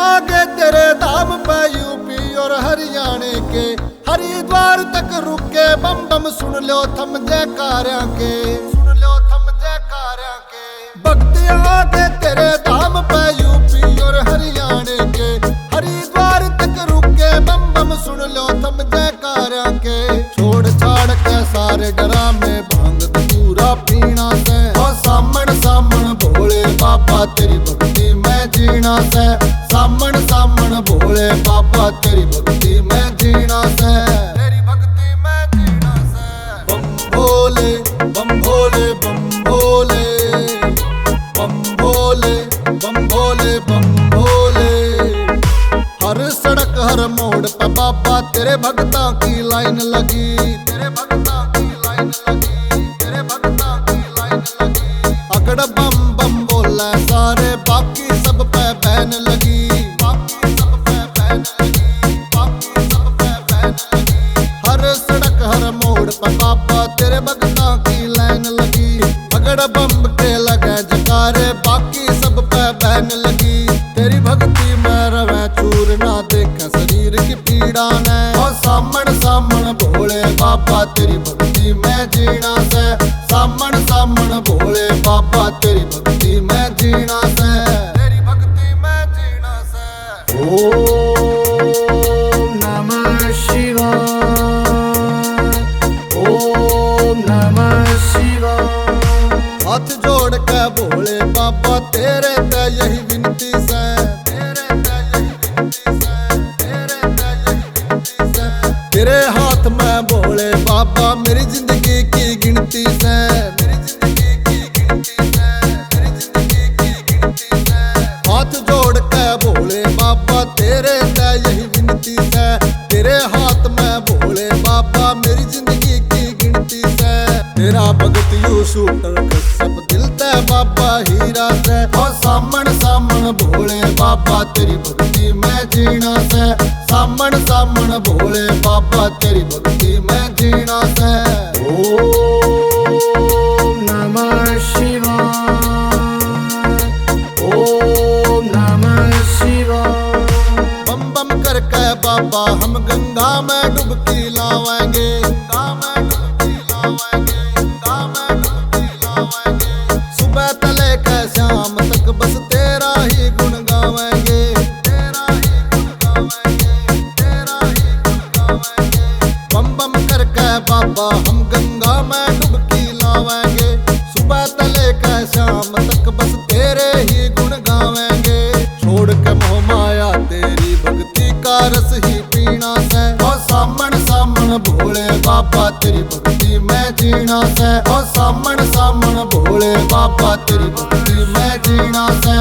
आगे तेरे धाम पे यूपी और हरियाणे के, हरिद्वार तक रुके बम बम सुन लो थम जयकारियां के, सुन लो थम जयकारियां के। भक्ति आगे तेरे धाम पे यूपी और हरियाणे के, हरिद्वार तक रुके बम बम सुन लो थम जयकारियां के। छोड़ छाड़ के सारे डरामे भांग धतूरा पीना से, और सामण सामण भोले बाबा तेरी भक्ति में जीना से, सामण सामण भोले बाबा तेरी भक्ति में जीना से, तेरी भक्ति में जीना से। बम भोले बम भोले बम भोले, बम भोले बम भोले बम भोले। हर सड़क हर मोड़ पे बाबा तेरे भक्ता की लाइन लगी, तेरे भक्ता की लाइन लगी, तेरे भक्ता की लाइन लगी। अकड़ बम बम बोले सारे बाकी सब पे बैन लगी, बाकी सब पे बैन लगी, बाकी सब पे बैन लगी। हर सड़क हर मोड़ पे बाबा तेरे भक्ता की लाइन लगी। अकड़ बम के लगे जकारे बाकी सब पे बैन लगी। तेरी भक्ति में रवे चूर ना देखे शरीर की पीड़ा ने, और सामण सामण भोले बाबा तेरी भक्ति में जीना से, सामण सामण भोले बाबा तेरी भक्ति में जीना से, तेरी भक्ति में जीना से। ओम नमः शिवाय, ओम नमः शिवाय। हाथ जोड़ के भोले बाबा तेरे ते यही विनती से, तेरे ते यही विनती से, तेरे ते यही विनती से। तेरे हाथ में भोले बाबा मेरी जिंदगी की गिनती से, मेरी जिंदगी की गिनती से, मेरी जिंदगी की गिनती से। हाथ जोड़ के भोले बाबा तेरे ते यही विनती से, तेरे हाथ में भोले बाबा मेरी जिंदगी की गिनती से। तेरा भगत यू शूटर कश्यप दिल ते बाबा हीरा से, और सामण सामण भोले बाबा तेरी भक्ति में जीना से, सामण सामण भोले बाबा तेरी भक्ति में जीना से। ओम नमः शिवाय, ओम नमः शिवाय। बम बम करके बाबा हम गंगा में डुबकी लावेंगे, गंगा में डुबकी लावेंगे, गंगा में डुबकी लावेंगे। सुबह तले के शाम तक बस तेरा ही गुण गावेंगे, तेरा ही गुण गावेंगे, तेरा ही गुण गावेंगे। बम बम करके बाबा हम गंगा में डुबकी लावेंगे, सुबह तले के शाम तक बस तेरे ही गुण गावेंगे। छोड़ के मोह माया तेरी भक्ति का रस ही पीना से, और सामण सामण भोले बाबा तेरी भक्ति में जीना से, और सामण सामण भोले बाबा तेरी भक्ति में जीना से।